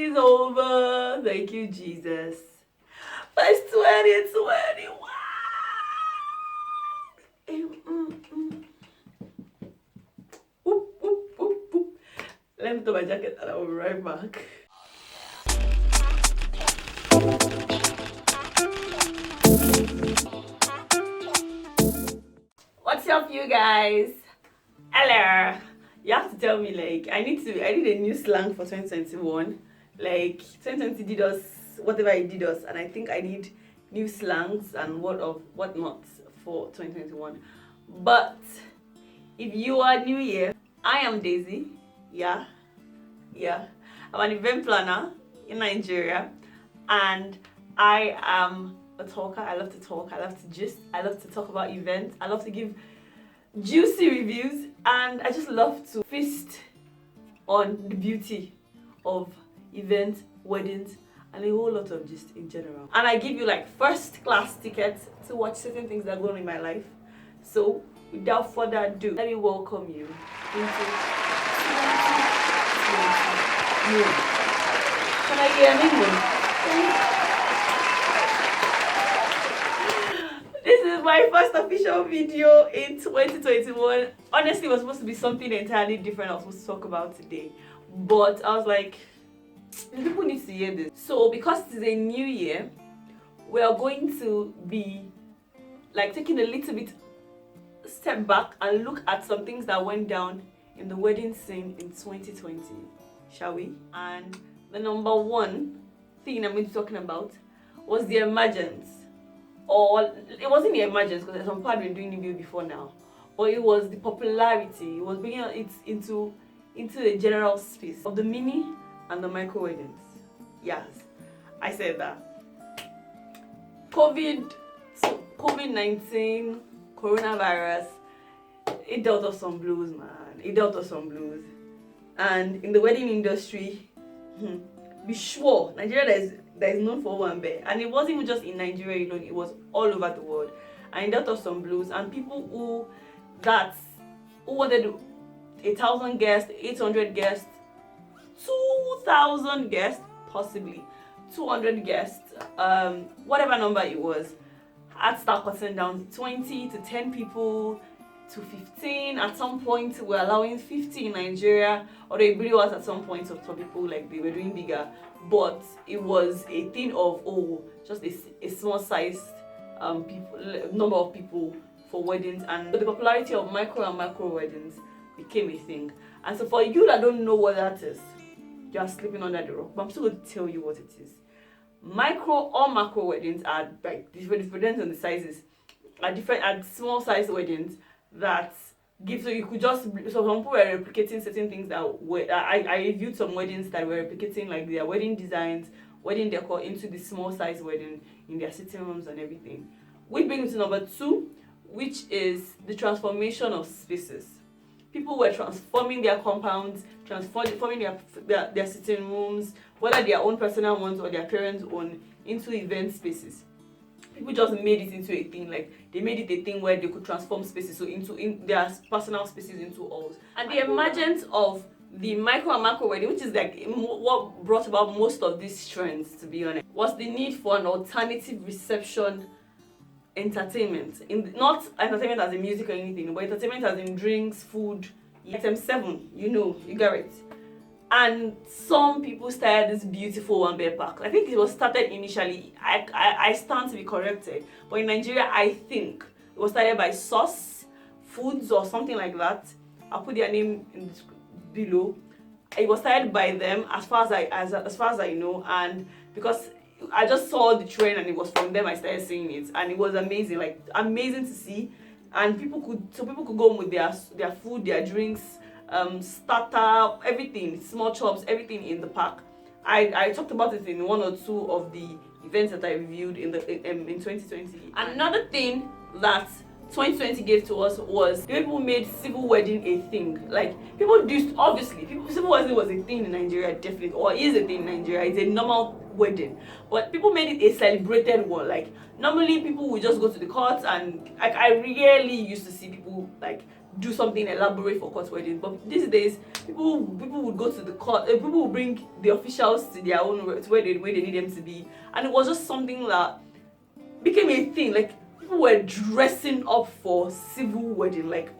is over. Thank you, Jesus. But it's 2021. Whoop, whoop, whoop, whoop. Let me throw my jacket and I'll be right back. What's up, you guys? Hello. You have to tell me, like, I need a new slang for 2021. Like, 2020 did us whatever it did us, and I think I need new slangs and whatnot for 2021. But if you are new here, I am Daisy. Yeah. I'm an event planner in Nigeria, and I am a talker. I love to talk. I love to gist. I love to talk about events. I love to give juicy reviews, and I just love to feast on the beauty of events, weddings, and a whole lot of gist in general. And I give you like first class tickets to watch certain things that go on in my life. So without further ado, let me welcome you into 2021. Can I hear an English? This is my first official video in 2021. Honestly, it was supposed to be something entirely different I was supposed to talk about today. But I was like, people need to hear this. So because it is a new year, we are going to be like taking a little bit step back and look at some things that went down in the wedding scene in 2020. Shall we? And the number one thing I'm going to be talking about was the emergence. Or it wasn't the emergence, because some people had been doing it before now, but it was the popularity. It was bringing it into the general space of the mini and the micro weddings. Yes, I said that. COVID-19, coronavirus, it dealt us some blows, man. It dealt us some blows. And in the wedding industry, be sure Nigeria that is known for one bear, and it wasn't even just in Nigeria alone, it was all over the world, and it dealt us some blows. And people who wanted 1,000 guests, 800 guests, 2,000 guests, possibly 200 guests, whatever number it was, had to start cutting down to 20 to 10 people to 15. At some point we're allowing 50 in Nigeria, although it really was at some point of some people like they were doing bigger, but it was a thing of just a small sized number of people for weddings. And the popularity of micro and macro weddings became a thing. And so for you that don't know what that is, you are sleeping under the rock, but I'm still going to tell you what it is. Micro or macro weddings are like different on the sizes, are different at small size weddings that give, so you could just, so some people were replicating certain things that were, I reviewed some weddings that were replicating like their wedding designs, wedding decor into the small size wedding in their sitting rooms and everything. Which brings me to number two, which is the transformation of spaces. People were transforming their compounds, transforming their sitting rooms, whether their own personal ones or their parents' own, into event spaces. People just made it into a thing, like they made it a thing where they could transform spaces, so in their personal spaces into halls. And the emergence of the micro and macro wedding, which is like what brought about most of these trends, to be honest, was the need for an alternative reception entertainment. Not entertainment as in music or anything, but entertainment as in drinks, food. Item 7, you got it. And some people started this beautiful one bear pack. I think it was started initially, I stand to be corrected, but in Nigeria I think it was started by Sauce Foods or something like that. I'll put their name below. It was started by them as far as I know, and because I just saw the trend and it was from them I started seeing it, and it was amazing, like amazing to see. And people could go home with their food, their drinks, starter, everything, small chops, everything in the pack. I talked about it in one or two of the events that I reviewed in 2020. Another thing that 2020 gave to us was people made civil wedding a thing. Like people do, obviously, civil wedding was a thing in Nigeria, definitely, or is a thing in Nigeria. It's a normal wedding, but people made it a celebrated one. Like normally people would just go to the court, and like I rarely used to see people like do something elaborate for court wedding. But these days, people would go to the court. People would bring the officials to their own to where they need them to be, and it was just something that became a thing. Like people were dressing up for civil wedding, like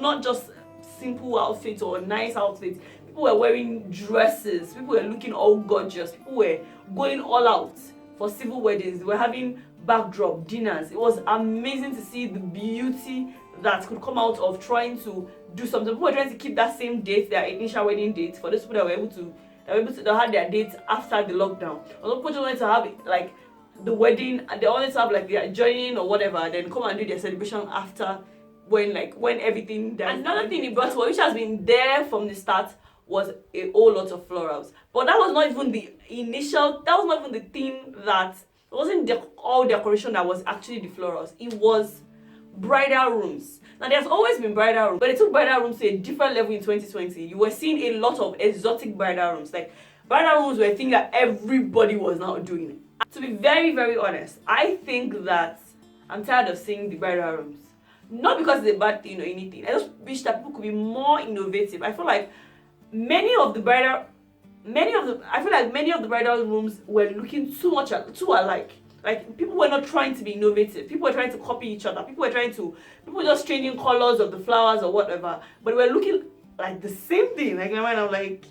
not just simple outfits or nice outfits. People were wearing dresses. People were looking all gorgeous. People were going all out for civil weddings. They were having backdrop dinners. It was amazing to see the beauty that could come out of trying to do something. People were trying to keep that same date, their initial wedding date, for those people that were able to they had their dates after the lockdown. Other people just wanted to have like the wedding, and they wanted to have like their joining or whatever, then come and do their celebration after when everything dies. Another thing it brought to, which has been there from the start, was a whole lot of florals. But that was not even the initial, that was not even the thing that, it wasn't all decoration that was actually the florals. It was bridal rooms. Now there's always been bridal rooms, but they took bridal rooms to a different level in 2020. You were seeing a lot of exotic bridal rooms. Like bridal rooms were a thing that everybody was now doing. To be very, very honest, I think that I'm tired of seeing the bridal rooms. Not because it's a bad thing or anything. I just wish that people could be more innovative. I feel like many of the bridal rooms were looking too alike. Like people were not trying to be innovative. People were trying to copy each other. People were just changing colors of the flowers or whatever. But they were looking like the same thing. Like in my mind, I'm like,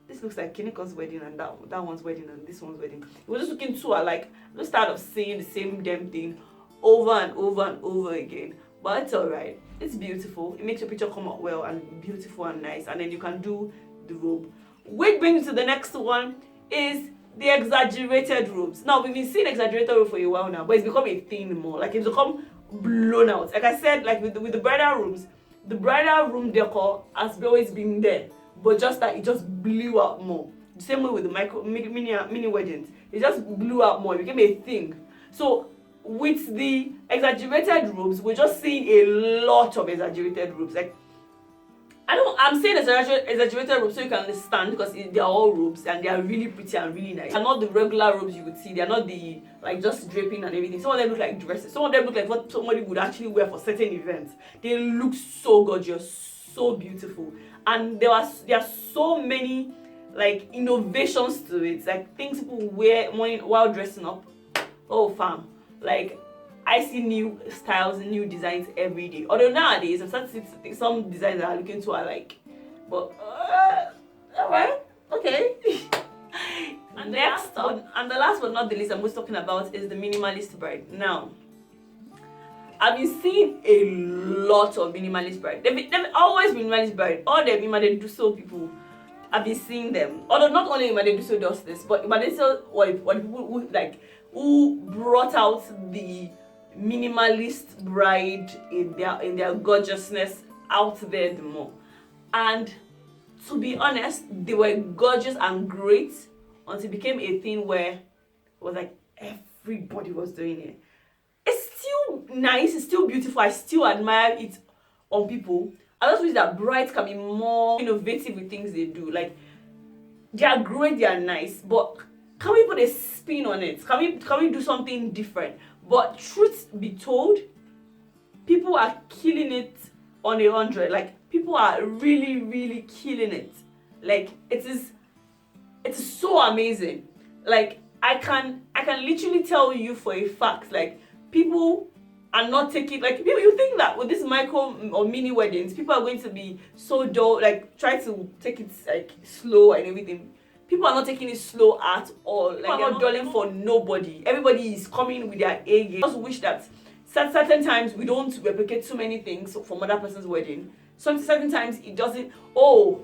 this looks like Kineko's wedding and that one's wedding and this one's wedding. It was just looking too alike. I'm just tired of seeing the same damn thing over and over and over again. But it's alright. It's beautiful. It makes your picture come out well and beautiful and nice. And then you can do the robe. Which brings to the next one is the exaggerated robes. Now we've been seeing exaggerated robes for a while now, but it's become a thing more. Like it's become blown out. Like I said, like with the bridal rooms, the bridal room decor has always been there, but just that it just blew out more. The same way with the mini weddings, it just blew out more. It became a thing. So with the exaggerated robes, we're just seeing a lot of exaggerated robes. Like I'm saying exaggerated robes so you can understand, because they're all robes and they are really pretty and really nice. They're not the regular robes you would see. They're not the like just draping and everything. Some of them look like dresses. Some of them look like what somebody would actually wear for certain events. They look so gorgeous, so beautiful, and there are so many like innovations to it. Like things people wear while dressing up. Oh fam, like I see new styles and new designs every day. Although nowadays I'm starting to think some designs that are looking too alike. But alright, okay. And the last but not the least I'm just talking about is the minimalist bride. Now, I've been seeing a lot of minimalist bride. They've always been minimalist bride. All the Imadeduso people, I've been seeing them. Although not only Imadeduso does this, but Imadeduso were people who brought out the minimalist bride in their gorgeousness out there the more. And to be honest, they were gorgeous and great until it became a thing where it was like everybody was doing it. It's still nice, it's still beautiful, I still admire it on people. I just wish that brides can be more innovative with things they do. Like they are great, they are nice, but can we put a spin on it? Can we do something different? But truth be told, people are killing it on 100. Like people are really, really killing it. Like it is so amazing. Like I can literally tell you for a fact, like people are not taking, like you think that with this micro or mini weddings, people are going to be so dull, like try to take it like slow and everything. People are not taking it slow at all. Like they're not dulling for nobody. Everybody is coming with their A game. I just wish that certain times we don't replicate too many things from other person's wedding. Certain times it doesn't. Oh,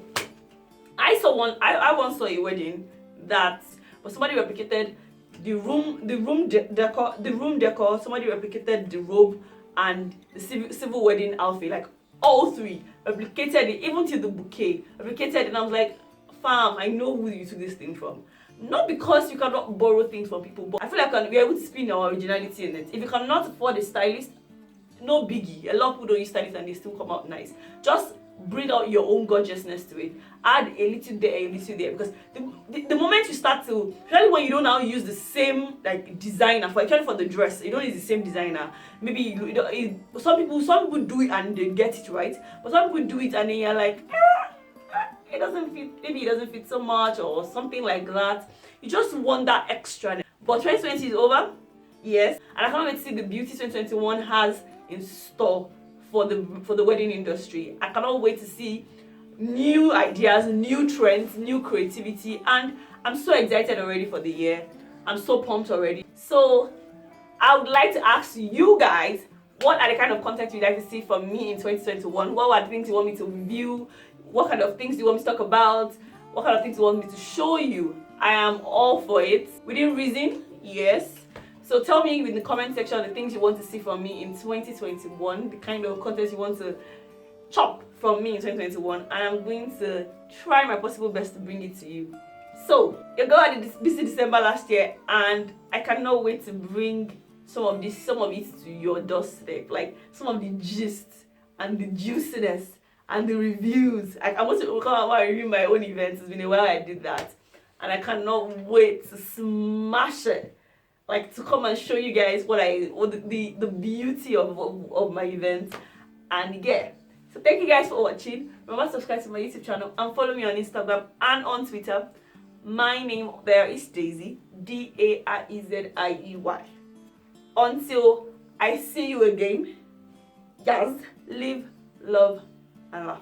I once saw a wedding but somebody replicated the room decor. Somebody replicated the robe and the civil wedding outfit. Like all three replicated it, even to the bouquet replicated it. And I was like, fam, I know who you took this thing from. Not because you cannot borrow things from people, but I feel like we're able to spin our originality in it. If you cannot afford a stylist, no biggie. A lot of people don't use stylists and they still come out nice. Just bring out your own gorgeousness to it. Add a little there, a little there, because the moment you start to, especially when you don't now use the same like designer for, actually for the dress, you don't use the same designer. Maybe some people do it and they get it right, but some people do it and then you're like, it doesn't fit. Maybe it doesn't fit so much or something like that. You just want that extra. But 2020 is over, yes, and I can't wait to see the beauty 2021 has in store for the wedding industry. I cannot wait to see new ideas, new trends, new creativity, and I'm so excited already for the year. I'm so pumped already. So I would like to ask you guys, what are the kind of content you'd like to see from me in 2021? What are the things you want me to review? What kind of things do you want me to talk about? What kind of things do you want me to show you? I am all for it. Within reason, yes. So tell me in the comment section the things you want to see from me in 2021, the kind of content you want to chop from me in 2021, and I'm going to try my possible best to bring it to you. So, your girl had a busy December last year, and I cannot wait to bring some of it to your doorstep, like some of the gist and the juiciness and the reviews. I want to come out and review my own events. It's been a while I did that, and I cannot wait to smash it. Like to come and show you guys what the beauty of my event. And yeah, so thank you guys for watching. Remember to subscribe to my YouTube channel and follow me on Instagram and on Twitter. My name there is Daieziey, Daieziey. Until I see you again, guys, live, love, and laugh.